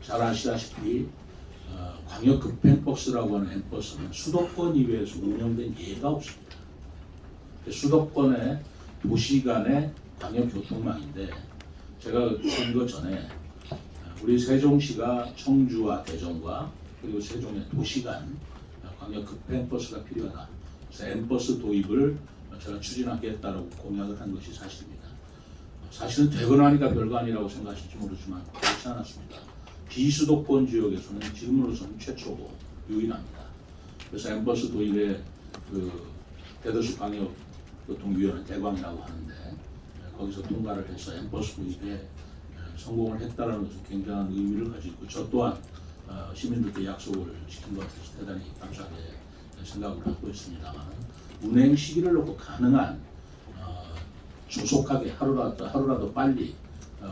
잘 아시다시피 광역 급행버스라고 하는 엠버스는 수도권 이외에서 운영된 예가 없습니다. 수도권의 도시 간의 광역 교통망인데 제가 선거 전에 우리 세종시가 청주와 대전과 그리고 세종의 도시 간 광역 급행버스가 필요하다. 그래서 엠버스 도입을 제가 추진하겠다라고 공약을 한 것이 사실입니다. 사실은 되거나 하니까 별거 아니라고 생각하실지 모르지만 그렇지 않았습니다. 비수도권 지역에서는 지금으로서는 최초고 유일합니다. 그래서 엠버스 도입에 대도시 광역 교통위원회 대광이라고 하는데 거기서 통과를 해서 엠버스 도입에 성공을 했다는 것은 굉장한 의미를 가지고 있고 저 또한 시민들께 약속을 지킨 것 같아서 대단히 감사하게 생각을 하고 있습니다만 운행 시기를 놓고 가능한 조속하게 하루라도 빨리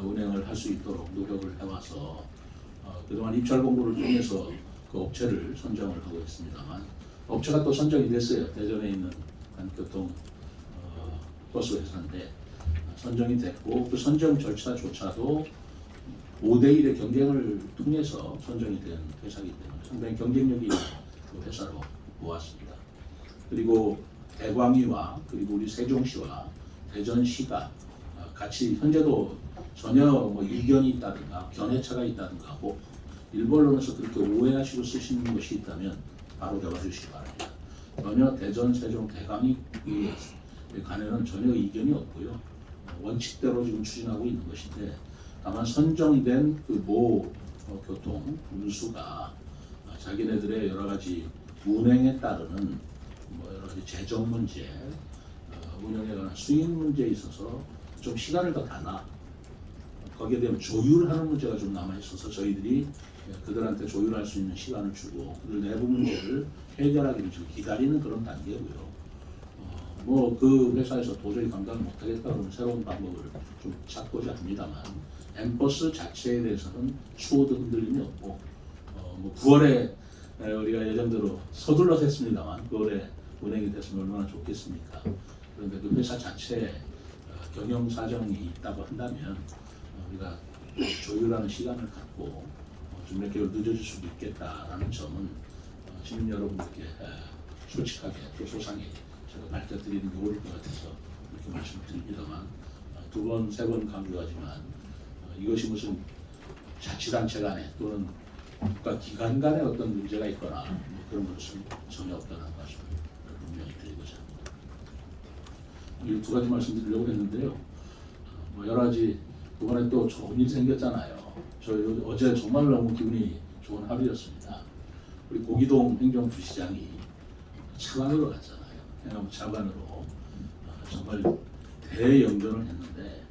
운행을 할 수 있도록 노력을 해와서 그동안 입찰 공고를 통해서 그 업체를 선정을 하고 있습니다만 업체가 또 선정이 됐어요. 대전에 있는 한 교통 버스 회사인데 선정이 됐고 그 선정 절차조차도 5대1의 경쟁을 통해서 선정이 된 회사이기 때문에 상당히 경쟁력이 있는 그 회사로 보았습니다. 그리고 대광위와 그리고 우리 세종시와 대전시가 같이 현재도 전혀 이견이 있다든가 견해차가 있다든가 하고 일본론에서 그렇게 오해하시고 쓰시는 것이 있다면 바로 잡아 주시기 바랍니다. 전혀 대전, 세종, 대광위 간에는 전혀 이견이 없고요. 원칙대로 지금 추진하고 있는 것인데 다만 선정된 그 모 교통 운수가 자기네들의 여러 가지 운행에 따르는 여러 가지 재정 문제, 운영에 관한 수익 문제에 있어서 좀 시간을 더 달라. 거기에 대한 조율하는 문제가 좀 남아 있어서 저희들이 그들한테 조율할 수 있는 시간을 주고 그들 내부 문제를 해결하기를 지금 기다리는 그런 단계고요. 그 회사에서 도저히 감당을 못하겠다 그러면 새로운 방법을 좀 찾고자 합니다만 엠버스 자체에 대해서는 추호도 흔들림이 없고 9월에 우리가 예정대로 서둘러서 했습니다만 9월에 운행이 됐으면 얼마나 좋겠습니까? 그런데 그 회사 자체에 경영 사정이 있다고 한다면 우리가 조율하는 시간을 갖고 좀 몇 개월 늦어질 수도 있겠다라는 점은 시민 여러분들께 솔직하게 또 소상히 제가 밝혀드리는 게 옳을 것 같아서 이렇게 말씀을 드립니다만 두 번, 세 번 강조하지만 이것이 무슨 자치단체 간에 또는 국가 기관 간에 어떤 문제가 있거나 그런 것은 전혀 없다는 말씀을 분명히 드리고자 합니다. 이 두 가지 말씀드리려고 했는데요. 여러 가지 이번에 또 좋은 일이 생겼잖아요. 저 어제 정말 너무 기분이 좋은 하루였습니다. 우리 고기동 행정부시장이 차관으로 갔잖아요. 행안부 차관으로 정말 대연변을 했는데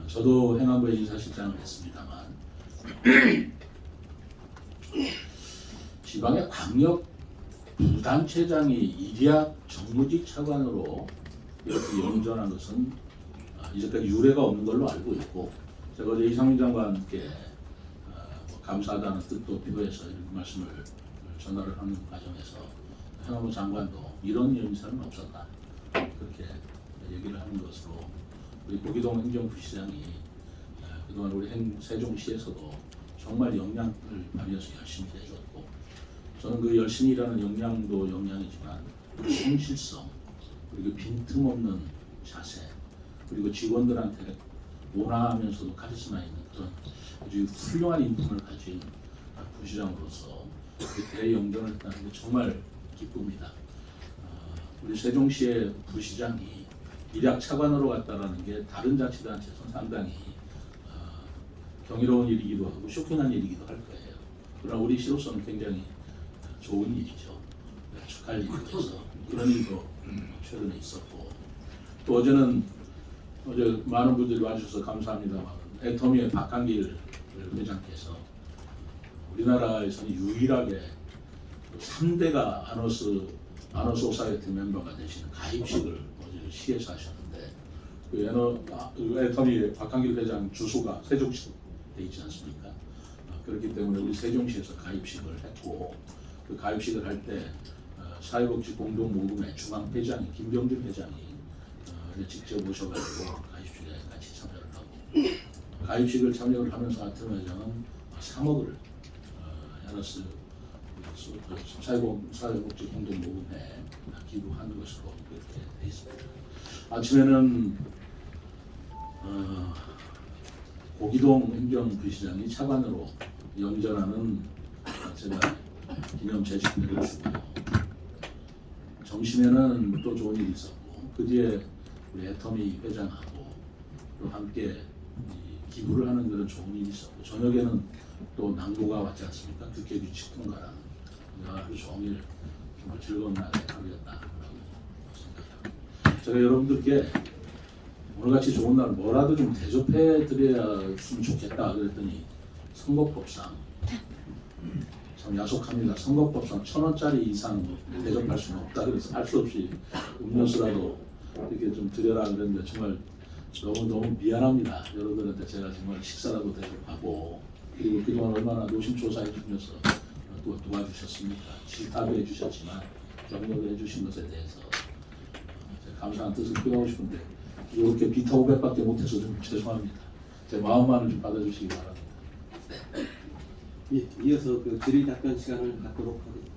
저도 행안부에 인사실장을 했습니다만 지방의 광역 부단체장이 일약 정무직 차관으로 이렇게 연전한 것은 이제까지 유례가 없는 걸로 알고 있고 제가 어제 이상민 장관께 감사하다는 뜻도 표해서 이렇게 말씀을 전달을 하는 과정에서 행안부 장관도 이런 연설은 없었다 그렇게 얘기를 하는 것으로 우리 고기동 행정부시장이 그동안 우리 세종시에서도 정말 역량을 발휘해서 열심히 해줬고 저는 그 열심히 일하는 역량도 역량이지만 성실성 그리고 빈틈없는 자세 그리고 직원들한테 온화하면서도 카리스마 있는 그런 아주 훌륭한 인품을 가진 부시장으로서 대연변을 했다는 게 정말 기쁩니다. 우리 세종시의 부시장이 일약 차관으로 갔다라는 게 다른 자치단체에서는 상당히 경이로운 일이기도 하고 쇼킹한 일이기도 할 거예요. 그러나 우리 시로서는 굉장히 좋은 일이죠. 축하할 일이어서 그런 일도 최근에 있었고 또 어제 많은 분들이 와주셔서 감사합니다만 애터미의 박한길 회장께서 우리나라에서는 유일하게 3대가 아너스 소사이어티 멤버가 되시는 가입식을 어제 시에서 하셨는데 그 애터미 박한길 회장 주소가 세종시 돼 있지 않습니까? 그렇기 때문에 우리 세종시에서 가입식을 했고 그 가입식을 할 때 사회복지 공동모금회 중앙회장이 김병준 회장이 직접 오셔가지고 가입식에 같이 참여를 하고 가입식을 참여를 하면서 아트원 회장은 3억을 야너스 사회복지 공동모금에 기부한 것으로 그렇게 돼 있습니다. 아침에는 고기동 행정부시장이 차관으로 연전하는 제가 기념 제식회를 주고요. 점심에는 또 좋은 일이 있었고 그 뒤에 우리 애터미 회장하고 또 함께 기부를 하는 그런 좋은 일이 있었고 저녁에는 또 낭보가 왔지 않습니까? 국회 규칙 통과랑 하루 종일 정말 즐거운 날의 하루였다라고 생각합니다. 제가 여러분들께 오늘같이 좋은 날 뭐라도 좀 대접해 드렸으면 좋겠다 그랬더니 선거법상 참 야속합니다. 선거법상 1,000원짜리 이상 대접할 수는 없다 그래서 할 수 없이 음료수라도 이렇게 좀 드려라 그랬는데 정말 너무 미안합니다. 여러분들한테 제가 정말 식사라도 대접하고 그리고 그동안 얼마나 노심초사해 주면서 또 도와주셨습니까? 질타도 해주셨지만 격려도 해주신 것에 대해서 제가 감사한 뜻을 표하고 싶은데 이렇게 비타 500밖에 못해서 좀 죄송합니다. 제 마음만을 좀 받아주시기 바랍니다. 예, 이어서 그 질의답변 시간을 갖도록 하겠습니다.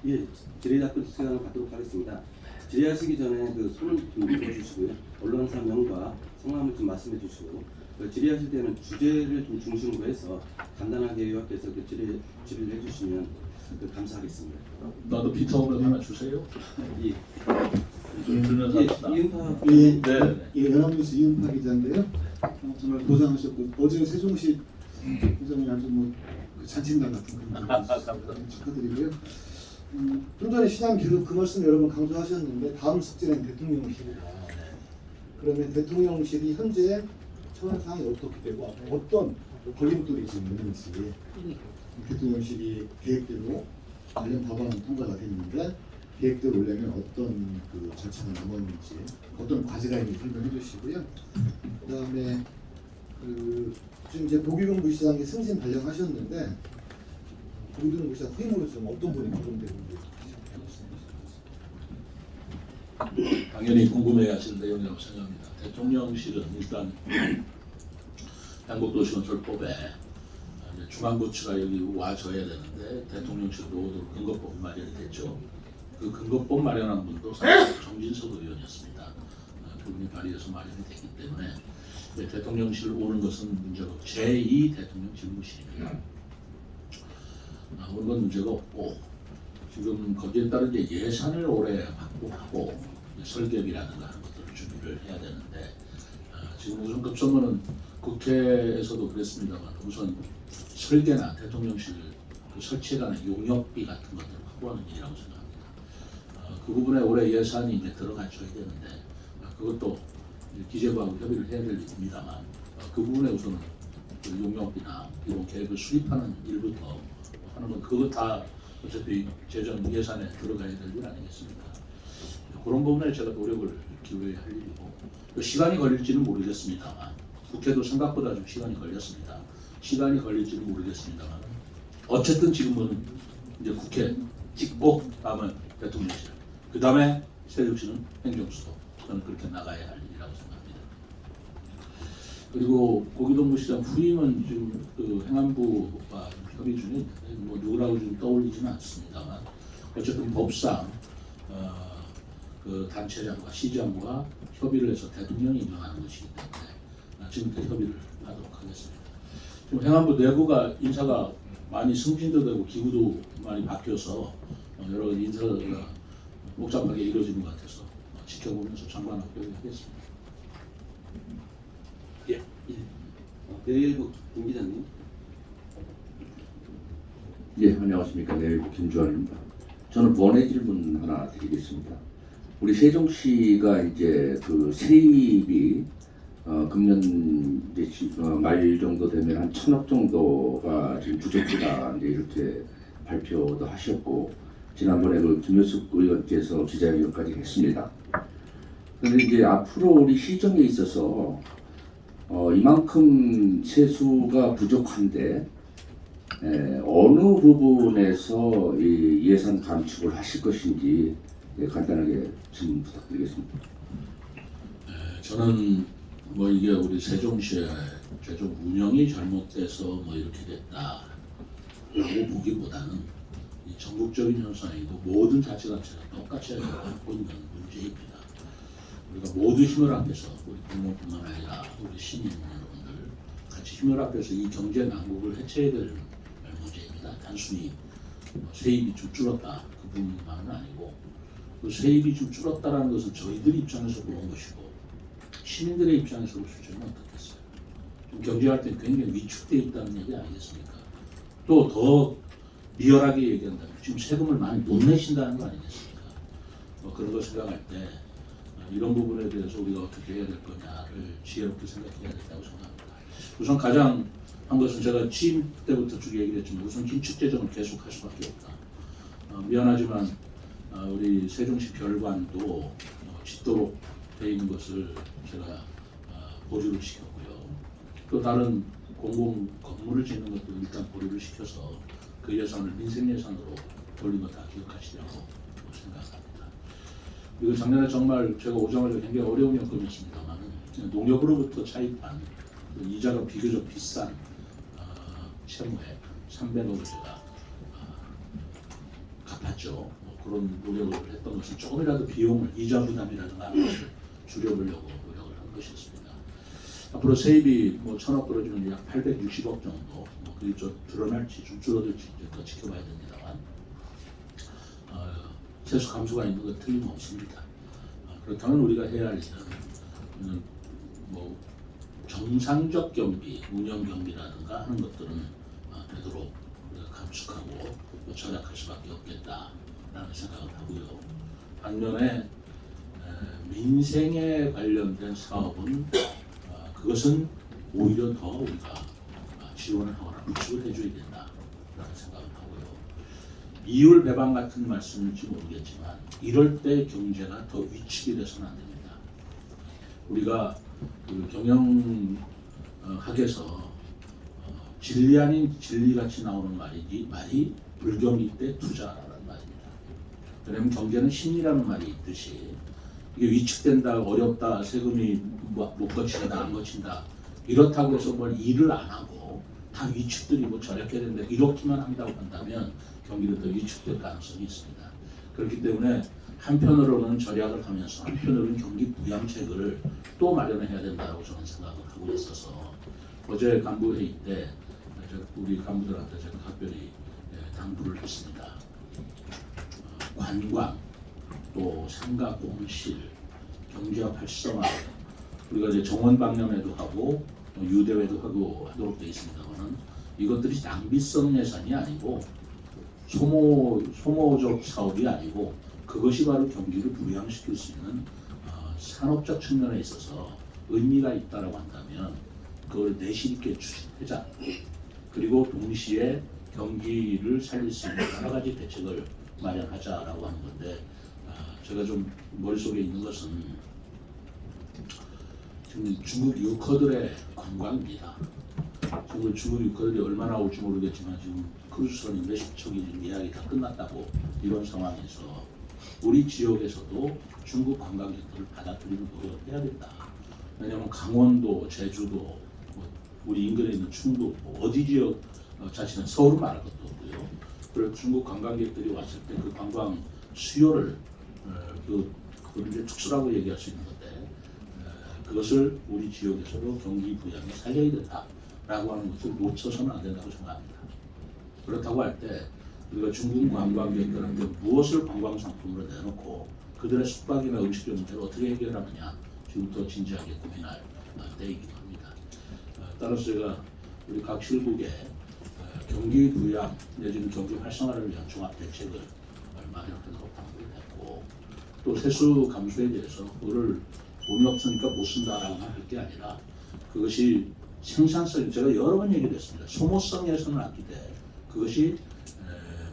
예, 질의답변 시간을 갖도록 하겠습니다. 질의하시기 전에 그 손을 좀 들어주시고요. 언론사 명과 성함을 좀 말씀해 주시고 질의하실 때는 주제를 좀 중심으로 해서 간단하게 요약해서 그 질의를 해주시면 감사하겠습니다. 나도 비타 500 하나 주세요. 예. 들면서 합시다. 이은파 예, 연합뉴스 이은파 기자인데요. 정말 고생하셨고 어제 세종시 회장이 아주 그 잔칫날 같은 그런 축하드리고요. 좀 전에 시장 계속 그 말씀 여러 번 강조하셨는데 다음 숙제는 대통령실이다. 그러면 대통령실이 현재 처한 상황이 어떻게 되고 어떤 걸림돌이 지금 있는지 대통령실이 계획대로 관련 법안은 통과가 됐는데 계획대로 오려면 어떤 그 절차가 남았는지 어떤 과제가 있는지 설명해 주시고요. 그다음에 지금 이제 고기동 부시장이 승진 발령하셨는데 고기동 부시장 후임으로 좀 어떤 분이 거론되는지 당연히 궁금해하실 내용이라고 생각합니다. 대통령실은 일단 한국도시건설법에 중앙부처가 여기 와줘야 되는데 대통령실로 오도록 근거법 마련이 됐죠. 그 근거법 마련한 분도 사실 정진석 의원이었습니다. 그분이 발의해서 마련이 됐기 때문에 대통령실 오는 것은 문제가 없고 제2 대통령 집무실입니다. 오는 건 문제가 없고 지금 거기에 따른 예산을 올해 확보하고 설계비라든가 하는 것들을 준비를 해야 되는데 지금 우선 급선무는 국회에서도 그랬습니다만 우선 설계나 대통령실 그 설치에 관한 용역비 같은 것들을 확보하는 일이라고 생각합니다. 그 부분에 올해 예산이 이제 들어가줘야 되는데 그것도 기재부하고 협의를 해야 될 일입니다만 그 부분에 우선은 그 용역비나 이런 계획을 수립하는 일부터 하는 건 그거 다 어차피 재정 예산에 들어가야 될 일 아니겠습니까? 그런 부분에 제가 노력을 기울여야 할 일이고 시간이 걸릴지는 모르겠습니다만 국회도 생각보다 좀 시간이 걸렸습니다. 시간이 걸릴지는 모르겠습니다만 어쨌든 지금은 이제 국회 찍고 다음은 대통령실 그 다음에 세종시는 행정수도 저는 그렇게 나가야 할 일이라고 생각합니다. 그리고 고기동 부시장 후임은 지금 그 행안부와 협의 중에 뭐 누구라고 좀 떠올리지는 않습니다만 어쨌든 법상 그 단체장과 시장과 협의를 해서 대통령이 임명하는 것이기 때문에 지금부터 협의를 하도록 하겠습니다. 지금 행안부 내부가 인사가 많이 승진도 되고 기구도 많이 바뀌어서 여러 가지 인사가 복잡하게 이루어지는 것 같아서 지켜보면서 장관하고 협의하겠습니다. 예. 내일부 김 기자님. 예, 안녕하십니까. 내일부 김주환입니다. 저는 번외 질문 하나 드리겠습니다. 우리 세종시가 이제 그 세입이 금년 이제 말 정도 되면 한 1,000억 정도가 지금 부족하다 이제 이렇게 발표도 하셨고 지난번에 그 김효숙 의원께서 기자회견까지 했습니다. 그런데 이제 앞으로 우리 시정에 있어서 이만큼 세수가 부족한데 어느 부분에서 이 예산 감축을 하실 것인지 간단하게 질문 부탁드리겠습니다. 저는 뭐 이게 우리 세종시의 최종 운영이 잘못돼서 뭐 이렇게 됐다라고 보기보다는 이 전국적인 현상이고 모든 자치단체가 똑같이 갖고 있는 문제입니다. 우리가 모두 힘을 합해서 우리 부모뿐만 아니라 우리 시민 여러분들 같이 힘을 합해서 이 경제 난국을 해체해야 될 문제입니다. 단순히 뭐 세입이 좀 줄었다 그 부분만은 아니고 그 세입이 좀 줄었다라는 것은 저희들 입장에서 보는 것이고 시민들의 입장에서 볼 수 있는 어떻겠어요? 좀 경제할 때 굉장히 위축되어 있다는 얘기 아니겠습니까? 또 더 리얼하게 얘기한다면 지금 세금을 많이 못 내신다는 거 아니겠습니까? 뭐 그런 걸 생각할 때 이런 부분에 대해서 우리가 어떻게 해야 될 거냐를 지혜롭게 생각해야 된다고 생각합니다. 우선 가장 한 것은 제가 취임 때부터 쭉 얘기를 했지만 우선 긴축 재정을 계속할 수밖에 없다. 미안하지만 우리 세종시 별관도 짓도록 돼 있는 것을 제가 보류를 시켰고요. 또 다른 공공 건물을 짓는 것도 일단 보류를 시켜서 그 예산을 민생 예산으로 돌린 거 다 기억하시라고 생각합니다. 그리고 작년에 정말 제가 오자마자 굉장히 어려운 여건이었습니다만 농협으로부터 차입한 그 이자가 비교적 비싼 채무에 300억을 제가 갚았죠. 그런 노력을 했던 것은 조금이라도 비용을 이자 부담이라든가 하는 것을 줄여보려고 노력을 한 것이었습니다. 앞으로 세입이 뭐 1,000억 떨어지면 약 860억 정도 뭐 그게 좀 드러날지 좀 줄어들지 이제 더 지켜봐야 됩니다만 세수 감소가 있는 건 틀림없습니다. 그렇다면 우리가 해야 할 일은 뭐 정상적 경비, 운영 경비라든가 하는 것들은 되도록 우리가 감축하고 절약할 수밖에 없겠다라는 생각을 하고요. 반면에 민생에 관련된 사업은 그것은 오히려 더 우리가 지원을 하거나 구축을 해줘야 된다라는 생각을 하고요. 이율 배방 같은 말씀일지 모르겠지만 이럴 때 경제가 더 위축이 돼서는 안 됩니다. 우리가 그 경영학에서 진리 아닌 진리같이 나오는 말이 불경기 때 투자라는 말입니다. 왜냐하면 경제는 심리라는 말이 있듯이 이게 위축된다, 어렵다, 세금이 못 거친다, 안 거친다 이렇다고 해서 뭘 일을 안 하고 다 위축들이고 절약해야 된다 이렇게만 한다고 한다면 경기도 더 위축될 가능성이 있습니다. 그렇기 때문에 한편으로는 절약을 하면서 한편으로는 경기 부양책을 또 마련해야 된다고 저는 생각을 하고 있어서 어제 간부회의 때 우리 간부들한테 제가 각별히 당부를 했습니다. 관광, 또 상가 공실, 경제학 활성화 우리가 이제 정원 방념회도 하고 유대회도 하고 하도록 되어 있습니다만은 이것들이 낭비성 예산이 아니고 소모적 사업이 아니고 그것이 바로 경기를 부양시킬 수 있는 산업적 측면에 있어서 의미가 있다라고 한다면 그걸 내실 있게 추진하자. 그리고 동시에 경기를 살릴 수 있는 여러 가지 대책을 마련하자라고 하는 건데 제가 좀 머릿속에 있는 것은 지금 중국 유커들의 관광입니다. 지금 중국 유커들이 얼마나 올지 모르겠지만 지금 크루즈선이 몇십 척이 지금 예약이 다 끝났다고 이런 상황에서 우리 지역에서도 중국 관광객들을 받아들이는 노력을 해야 된다. 왜냐하면 강원도, 제주도, 우리 인근에 있는 충북, 어디 지역 자체는 서울은 말할 것도 없고요. 그리고 중국 관광객들이 왔을 때 그 관광 수요를 그걸 이제 특수라고 얘기할 수 있는 건데 그것을 우리 지역에서도 경기 부양에 살려야 된다라고 하는 것을 놓쳐서는 안 된다고 생각합니다. 그렇다고 할 때 우리가 중국 관광객들한테 무엇을 관광 상품으로 내놓고 그들의 숙박이나 음식의 문제를 어떻게 해결하느냐 지금부터 진지하게 고민할 때이기도 합니다. 따라서 제가 우리 각 실국에 경기 부양 내지는 경기 활성화를 위한 종합 대책을 마련하도록 당부를 했고 또 세수 감소에 대해서 그거를 돈이 없으니까 못 쓴다라고 할 게 아니라 그것이 생산성 제가 여러 번 얘기했습니다. 소모성 예산을 아끼되 그것이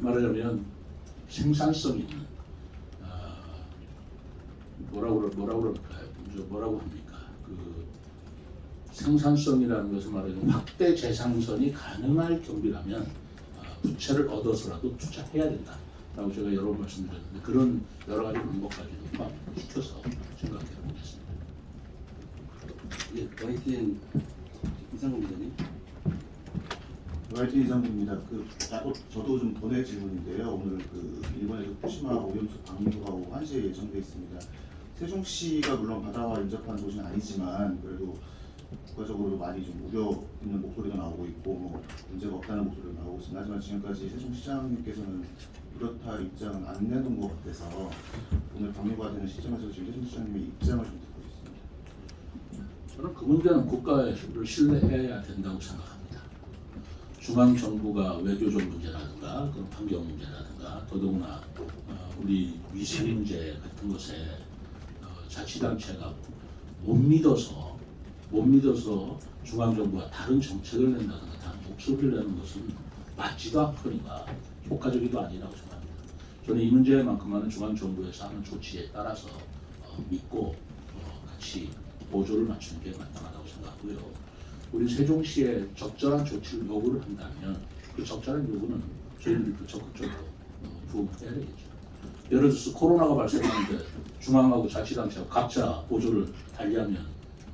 말하자면 생산성 있는 뭐라고 합니까? 그 생산성이라는 것을 말하자면 확대 재상선이 가능할 경비라면 부채를 얻어서라도 투자해야 된다라고 제가 여러 번 말씀드렸는데 그런 여러 가지 방법까지도 포함시켜서 생각해 보겠습니다. 예, YTN 이상훈 기자님. YTN 이상구입니다. 저도 좀 번외 질문인데요. 오늘 일본에서 후쿠시마 오염수 방류가 1시에 예정돼 있습니다. 세종시가 물론 바다와 인접한 도시는 아니지만 그래도 국가적으로 많이 좀 우려 있는 목소리가 나오고 있고 문제가 없다는 목소리가 나오고 있습니다. 하지만 지금까지 세종시장님께서는 이렇다 입장은 안 내놓은 것 같아서 오늘 방류가 되는 시점에서 지금 세종시장님의 입장을 좀 듣고 있습니다. 저는 그 문제는 국가를 신뢰해야 된다고 생각합니다. 중앙 정부가 외교적 문제라든가 그런 환경 문제라든가 더더구나 우리 위생 문제 같은 것에 자치단체가 못 믿어서 중앙 정부가 다른 정책을 낸다든가 다른 목소리를 내는 것은 맞지도 않거니와 효과적이도 아니라고 생각합니다. 저는 이 문제만큼은 중앙 정부에서 하는 조치에 따라서 믿고 같이 보조를 맞추는 게 마땅하다고 생각하고요. 우리 세종시에 적절한 조치를 요구를 한다면 그 적절한 요구는 저희들도 적극적으로 부응해야 되겠죠. 예를 들어서 코로나가 발생하는데 중앙하고 자치단체가 각자 보조를 달리하면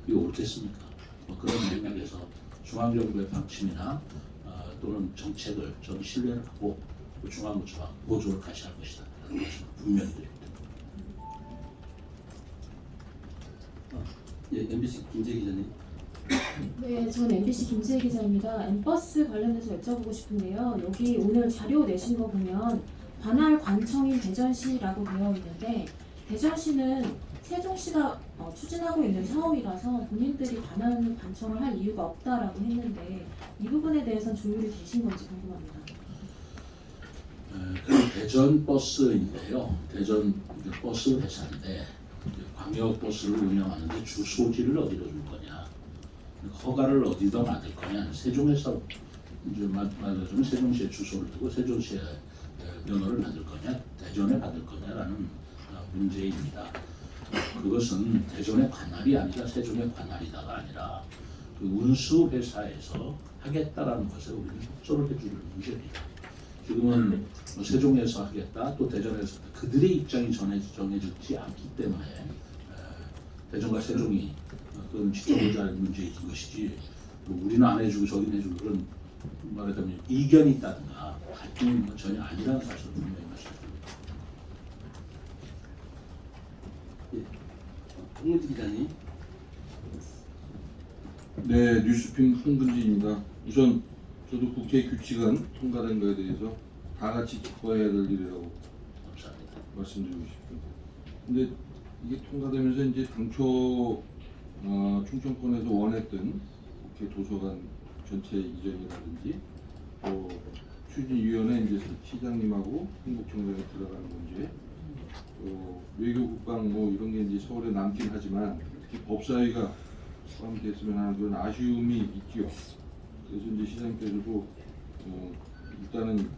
이게 옳겠습니까? 그런 맥락에서 중앙정부의 방침이나 또는 정책을 저는 신뢰를 하고 중앙부처와 보조를 같이 할 것이다 라는 말씀을 분명히 드립니다. 예, MBC 김재 기자님. 네, 저는 MBC 김지혜 기자입니다. 엠버스 관련해서 여쭤보고 싶은데요. 여기 오늘 자료 내신 거 보면 관할 관청인 대전시라고 되어 있는데 대전시는 세종시가 추진하고 있는 사업이라서 본인들이 관할 관청을 할 이유가 없다라고 했는데 이 부분에 대해서는 조율이 되신 건지 궁금합니다. 대전 버스인데요. 대전 버스 회사인데 광역 버스를 운영하는데 주소지를 어디로 줄 거냐, 허가를 어디다 받을 거냐, 세종에서 이제 말하자면 세종시에 주소를 두고 세종시에 면허를 받을 거냐, 대전에 받을 거냐라는 문제입니다. 그것은 대전의 관할이 아니라 세종의 관할이다가 아니라 그 운수 회사에서 하겠다라는 것에 우리는 협조를 해주는 문제입니다. 지금은 세종에서 하겠다, 또 대전에서 하겠다. 그들의 입장이 정해지지 않기 때문에 대전과 세종이 그건 지켜보자 하는 문제인 것이지 우리는 안 해주고 저기는 해주고 그런 말하자면 이견이 있다든가 갈등이 있는 건 전혀 아니라는 사실을 분명히 말씀드립니다. 예, 홍문지 기자님. 네, 뉴스핑 홍근지입니다. 우선 저도 국회 규칙안 통과된 거에 대해서 다 같이 기뻐해야 될 일이라고 감사합니다. 말씀드리고 싶습니다. 근데 이게 통과되면서 이제 당초 충청권에서 원했던 국회 도서관 전체 이전이라든지 또 추진위원회 이제 시장님하고 행복청장에 들어가는 문제, 또 외교국방 이런 게 이제 서울에 남긴 하지만 특히 법사위가 포함됐으면 하는 그런 아쉬움이 있지요. 그래서 이제 시장님께서도 일단은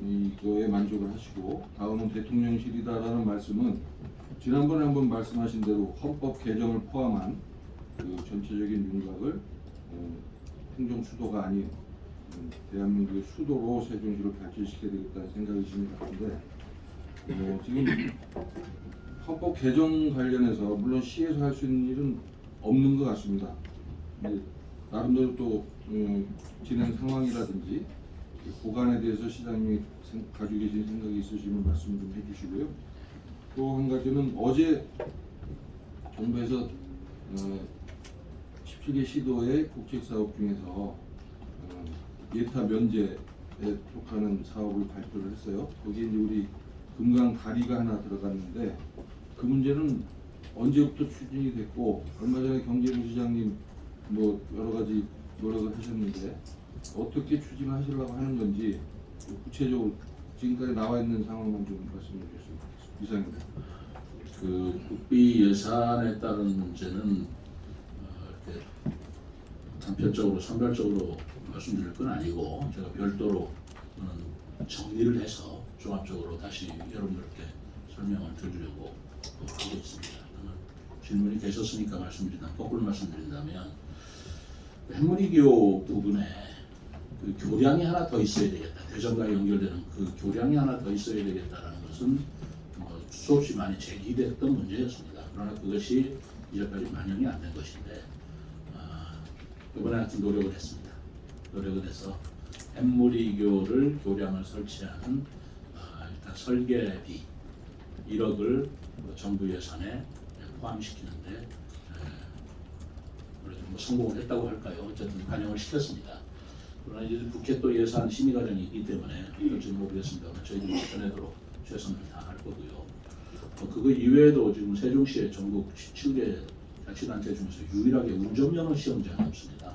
이거에 만족을 하시고 다음은 대통령실이다라는 말씀은 지난번에 한번 말씀하신 대로 헌법 개정을 포함한 그 전체적인 윤곽을 행정 수도가 아닌 대한민국의 수도로 세종시를 발전시켜야 되겠다는 생각이신 것 같은데 지금 헌법 개정 관련해서 물론 시에서 할 수 있는 일은 없는 것 같습니다. 나름대로 또 진행 상황이라든지 보관에 대해서 시장님이 가지고 계신 생각이 있으시면 말씀 좀 해주시고요. 또 한 가지는 어제 정부에서 17개 시도의 국책사업 중에서 예타 면제에 속하는 사업을 발표를 했어요. 거기에 이제 우리 금강 다리가 하나 들어갔는데 그 문제는 언제부터 추진이 됐고 얼마 전에 경제부시장님 여러 가지 노력을 하셨는데 어떻게 추진하시려고 하는 건지 구체적으로 지금까지 나와 있는 상황만 좀 말씀해 주셨으면 좋겠습니다. 이상입니다. 그 국비 예산에 따른 문제는 이렇게 단편적으로 선별적으로 말씀드릴 건 아니고 제가 별도로 정리를 해서 종합적으로 다시 여러분들께 설명을 드리려고 하겠습니다. 질문이 계셨으니까 거꾸로 말씀드린다면 핵무리교 부분에 그 교량이 하나 더 있어야 되겠다. 대전과 연결되는 그 교량이 하나 더 있어야 되겠다라는 것은 수없이 많이 제기됐던 문제였습니다. 그러나 그것이 이제까지 반영이 안 된 것인데 이번에 하여튼 노력을 했습니다. 노력을 해서 햄무리교를 교량을 설치하는 일단 설계비 1억을 정부 예산에 포함시키는데 그래도 뭐 성공을 했다고 할까요? 어쨌든 반영을 시켰습니다. 그러나 이제 국회 또 예산 심의 과정이 있기 때문에 어쩔지는 모르겠습니다만 저희들이 지켜내도록 최선을 다할 거고요. 그거 이외에도 지금 세종시의 전국 17개 자치단체 중에서 유일하게 운전면허 시험장이 없습니다.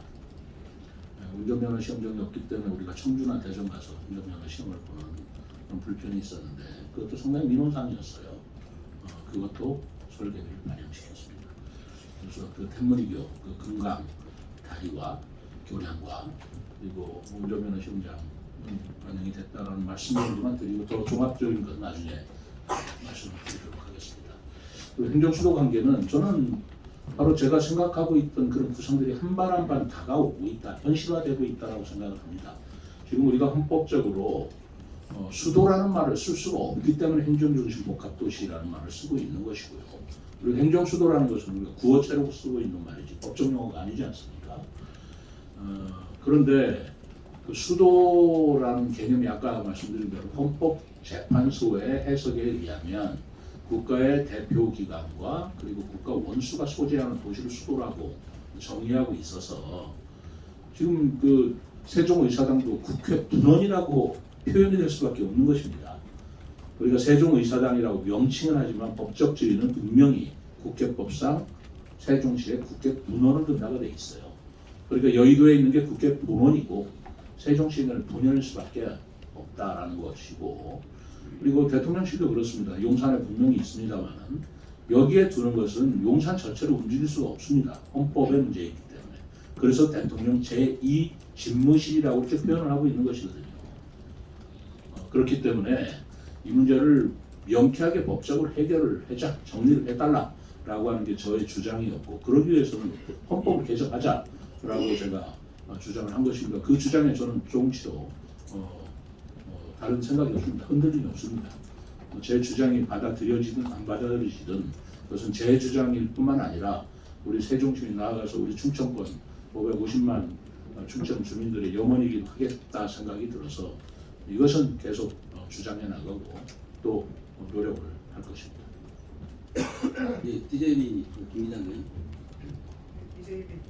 운전면허 시험장이 없기 때문에 우리가 청주나 대전 가서 운전면허 시험을 보는 그런 불편이 있었는데 그것도 상당히 민원사항이었어요. 그것도 설계비를 반영시켰습니다. 그래서 그天무리교 그 금강 다리와 교량과 그리고 운전면허 시험장 반영이 됐다라는 말씀만 드리고 더 종합적인 건 나중에 말씀을 드리도록 하겠습니다. 그 행정수도 관계는 저는 바로 제가 생각하고 있던 그런 구성들이 한 발 한 발 다가오고 있다, 현실화되고 있다라고 생각을 합니다. 지금 우리가 헌법적으로 수도라는 말을 쓸 수가 없기 때문에 행정중심 복합도시라는 말을 쓰고 있는 것이고요. 그리고 행정수도라는 것은 우리가 구어체로 쓰고 있는 말이지 법적 용어가 아니지 않습니까? 그런데 그 수도라는 개념이 아까 말씀드린 대로 헌법재판소의 해석에 의하면 국가의 대표기관과 그리고 국가 원수가 소재하는 도시를 수도라고 정의하고 있어서 지금 그 세종의사당도 국회 분원이라고 표현이 될 수밖에 없는 것입니다. 우리가 세종의사당이라고 명칭은 하지만 법적 지위는 분명히 국회법상 세종시의 국회 분원을 둔다고 되어 있어요. 그러니까 여의도에 있는 게 국회 본원이고 세종시는 분원일 수밖에 없다라는 것이고 그리고 대통령실도 그렇습니다. 용산에 분명히 있습니다만 여기에 두는 것은 용산 자체를 움직일 수가 없습니다. 헌법의 문제이기 때문에. 그래서 대통령 제2 집무실이라고 이렇게 표현을 하고 있는 것이거든요. 그렇기 때문에 이 문제를 명쾌하게 법적으로 해결을 하자, 정리를 해달라라고 하는 게 저의 주장이었고 그러기 위해서는 헌법을 개정하자라고 제가 주장을 한 것입니다. 그 주장에 저는 조금치도 다른 생각이 없습니다. 흔들림이 없습니다. 제 주장이 받아들여지든 안 받아들여지든 그것은 제 주장일 뿐만 아니라 우리 세종시민 나아가서 우리 충청권 550만 충청 주민들의 염원이기도 하겠다 생각이 들어서 이것은 계속 주장해 나가고 또 노력을 할 것입니다. 예, DJB 김 기자님.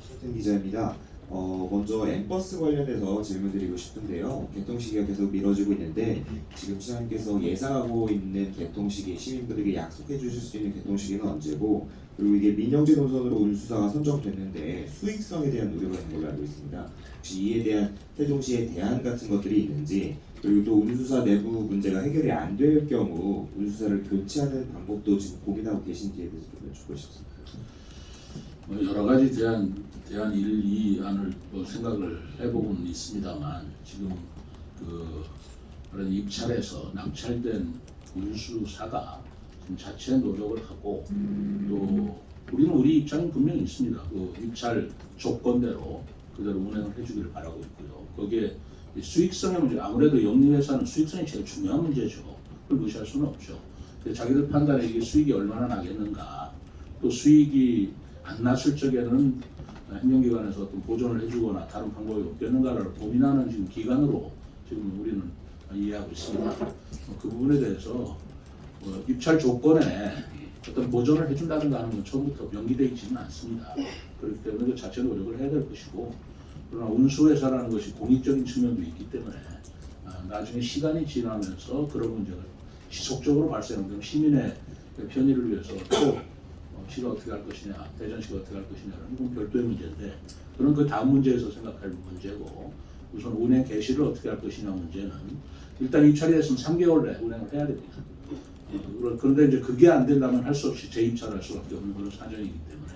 최준 기자입니다. 먼저 엠버스 관련해서 질문드리고 싶은데요. 개통 시기가 계속 미뤄지고 있는데 지금 시장님께서 예상하고 있는 개통 시기, 시민분들에게 약속해 주실 수 있는 개통 시기는 언제고 그리고 이게 민영지 노선으로 운수사가 선정됐는데 수익성에 대한 우려가 있는 걸로 알고 있습니다. 혹시 이에 대한 세종시의 대안 같은 것들이 있는지 그리고 또 운수사 내부 문제가 해결이 안 될 경우 운수사를 교체하는 방법도 지금 고민하고 계신지에 대해서 좀 여쭙고 싶습니다. 여러 가지 대안 1, 2안을 생각을 해보고는 있습니다만 지금 그런 입찰에서 낙찰된 운수사가 지금 자체 노력을 하고 또 우리는 우리 입장은 분명히 있습니다. 그 입찰 조건대로 그대로 운행을 해주기를 바라고 있고요. 거기에 수익성의 문제, 아무래도 영리회사는 수익성이 제일 중요한 문제죠. 그걸 무시할 수는 없죠. 자기들 판단에 이게 수익이 얼마나 나겠는가, 또 수익이 안 났을 적에는 행정기관에서 어떤 보존을 해주거나 다른 방법이 없겠는가를 고민하는 지금 기간으로 지금 우리는 이해하고 있습니다. 그 부분에 대해서 입찰 조건에 어떤 보존을 해준다든가 하는 건 처음부터 명기되어 있지는 않습니다. 그렇기 때문에 그 자체 노력을 해야 될 것이고 그러나 운수회사라는 것이 공익적인 측면도 있기 때문에 나중에 시간이 지나면서 그런 문제가 지속적으로 발생하면 시민의 편의를 위해서 또 시가 어떻게 할 것이냐, 대전시가 어떻게 할 것이냐는 건 별도의 문제인데 그런 그 다음 문제에서 생각할 문제고 우선 운행 개시를 어떻게 할 것이냐 문제는 일단 입찰이 됐으면 3개월 내에 운행을 해야 됩니다. 그런데 이제 그게 안 된다면 할 수 없이 재입찰할 수밖에 없는 그런 사정이기 때문에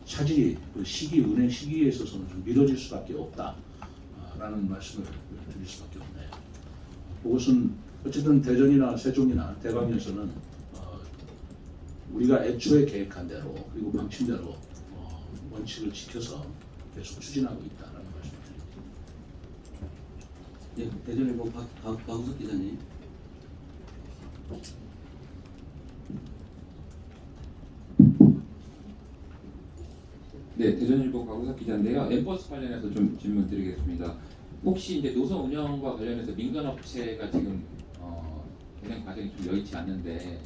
차질이 그 시기, 운행 시기에 있어서는 좀 미뤄질 수밖에 없다라는 말씀을 드릴 수밖에 없네요. 그것은 어쨌든 대전이나 세종이나 대광에서는 우리가 애초에 계획한 대로 그리고 방침대로 원칙을 지켜서 계속 추진하고 있다라는 말씀을 드립니다. 예, 대전일보 박우석 기자님. 네, 대전일보 박우석 기자인데요. 엠버스 관련해서 좀 질문 드리겠습니다. 혹시 이제 노선 운영과 관련해서 민간업체가 지금 운행 과정이 좀 여의치 않는데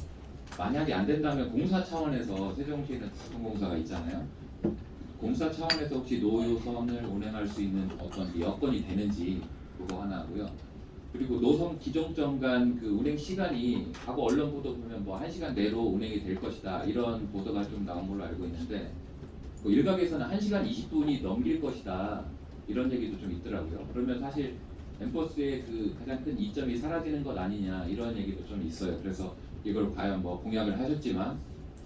만약에 안 된다면 공사 차원에서 세종시에는 교통공사가 있잖아요. 공사 차원에서 혹시 노선을 운행할 수 있는 어떤 여건이 되는지 그거 하나 하고요. 그리고 노선 기종점 간 그 운행 시간이 과거 언론 보도 보면 뭐 1시간 내로 운행이 될 것이다 이런 보도가 좀 나온 걸로 알고 있는데 뭐 일각에서는 1시간 20분이 넘길 것이다 이런 얘기도 좀 있더라고요. 그러면 사실 엠버스의 그 가장 큰 이점이 사라지는 것 아니냐 이런 얘기도 좀 있어요. 그래서 이걸 과연 뭐 공약을 하셨지만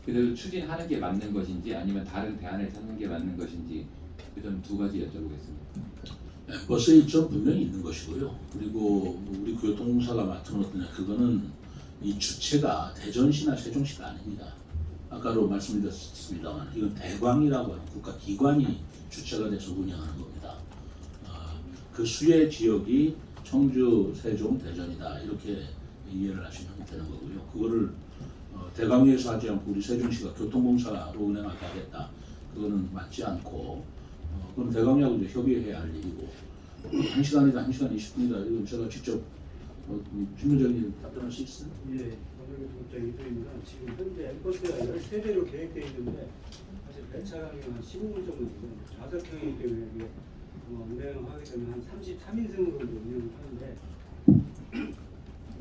그대로 추진하는 게 맞는 것인지 아니면 다른 대안을 찾는 게 맞는 것인지 그 점 두 가지 여쭤보겠습니다. 버스의 이점 분명히 있는 것이고요. 그리고 우리 교통공사가 맡은 어떠냐 그거는 이 주체가 대전시나 세종시가 아닙니다. 아까도 말씀드렸습니다만 이건 대광이라고 하는 국가기관이 주체가 돼서 운영하는 겁니다. 그 수혜 지역이 청주, 세종, 대전이다 이렇게 이해를 하시면 되는 거고요. 그거를 대광위에서 하지 않고 우리 세종시가 교통공사로 운행하게 하겠다. 그거는 맞지 않고 그럼 대광위하고 이제 협의해야 할 일이고 1시간이다 1시간 20분이다 이건 제가 직접 질문자님 답변할 수 있어요? 예, 건설교통국장 이도입니다. 지금 현재 엠버스가 13대로 계획되어 있는데 사실 배차량이 한 15분 정도 되고요. 좌석형이기 때문에 이게 운행을 하게 되면 한 33인승으로 운영을 하는데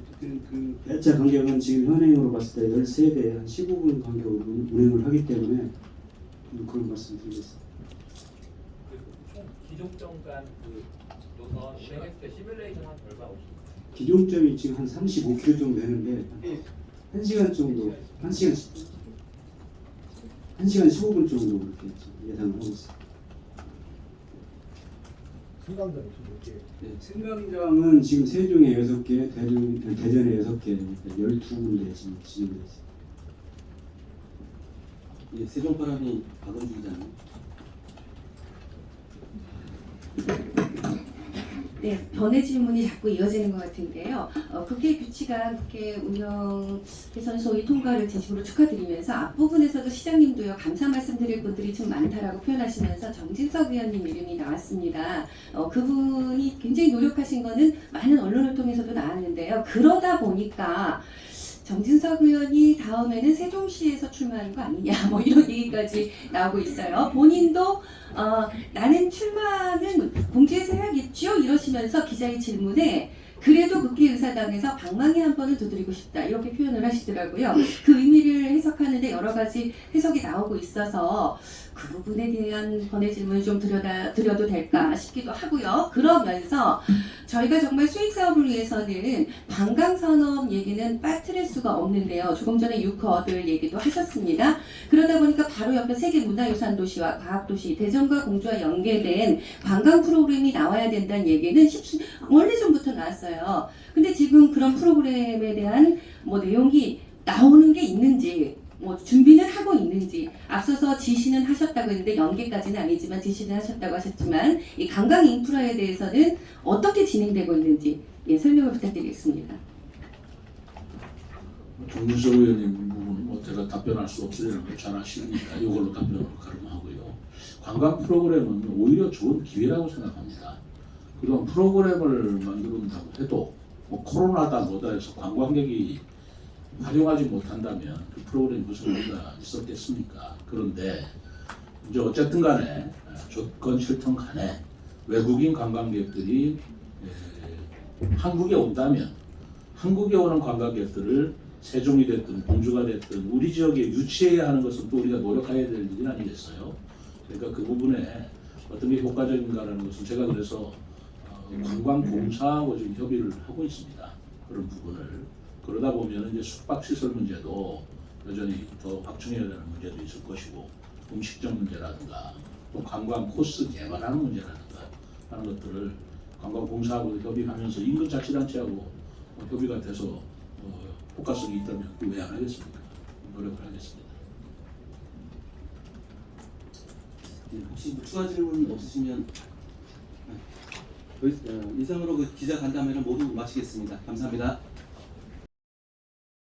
어쨌든 그 배차 간격은 지금 현행으로 봤을 때 13대 한 15분 간격으로 운행을 하기 때문에 그런 말씀 드리겠습니다. 총 기종점 간 그 노선 운행했을 때 시뮬레이션 한 결과 혹시 기종점이 지금 한 35km 정도 되는데 1시간 정도, 1시간 15분 정도 그렇게 예상을 하고 있습니다. 승강장이 좀 네, 승강장은 지금 세종에 6개, 대전에 6개, 12군데 지금 지정되어 있습니다. 예, 세종파람이 박은주 기자님. 네, 변의 질문이 자꾸 이어지는 것 같은데요. 국회 규칙안 국회 운영 개선 소위 통과를 진심으로 축하드리면서 앞부분에서도 시장님도요 감사 말씀드릴 분들이 좀 많다라고 표현하시면서 정진석 의원님 이름이 나왔습니다. 그분이 굉장히 노력하신 거는 많은 언론을 통해서도 나왔는데요. 그러다 보니까 정진석 의원이 다음에는 세종시에서 출마하는 거 아니냐 뭐 이런 얘기까지 나오고 있어요. 본인도 나는 출마는 공지에서 해야겠죠 이러시면서 기자의 질문에 그래도 국회의사당에서 방망이 한 번은 두드리고 싶다 이렇게 표현을 하시더라고요. 그 의미를 해석하는데 여러 가지 해석이 나오고 있어서 그 부분에 대한 번외 질문을 좀 드려도 될까 싶기도 하고요. 그러면서 저희가 정말 수익 사업을 위해서는 관광산업 얘기는 빠뜨릴 수가 없는데요. 조금 전에 유커들 얘기도 하셨습니다. 그러다 보니까 바로 옆에 세계문화유산 도시와 과학도시 대전과 공주와 연계된 관광 프로그램이 나와야 된다는 얘기는 오래전부터 나왔어요. 근데 지금 그런 프로그램에 대한 뭐 내용이 나오는 게 있는지 뭐 준비는 하고 있는지 앞서서 지시는 하셨다고 했는데 연계까지는 아니지만 지시는 하셨다고 하셨지만 이 관광 인프라에 대해서는 어떻게 진행되고 있는지 설명을 부탁드리겠습니다. 정진석 의원님 부분은 뭐 제가 답변할 수 없으려는 걸 잘 아시니까 이걸로 답변을 가름하고요. 관광 프로그램은 오히려 좋은 기회라고 생각합니다. 그동안 프로그램을 만든다고 해도 뭐 코로나다 뭐다 해서 관광객이 활용하지 못한다면 그 프로그램이 무슨 의미가 있었겠습니까? 그런데 이제 어쨌든 간에 조건 싫든 간에 외국인 관광객들이 한국에 온다면 한국에 오는 관광객들을 세종이 됐든 공주가 됐든 우리 지역에 유치해야 하는 것은 또 우리가 노력해야 될 일이 아니겠어요? 그러니까 그 부분에 어떤 게 효과적인가라는 것은 제가 그래서 관광공사하고 지금 협의를 하고 있습니다. 그런 부분을. 그러다 보면 이제 숙박시설 문제도 여전히 더 확충해야 되는 문제도 있을 것이고 음식점 문제라든가 또 관광 코스 개발하는 문제라든가 하는 것들을 관광공사하고 협의하면서 인근자치단체하고 협의가 돼서 효과성이 있다면 왜 안 하겠습니까? 노력을 하겠습니다. 네, 혹시 뭐 추가 질문 없으시면 이상으로 그 기자 간담회를 모두 마치겠습니다. 감사합니다.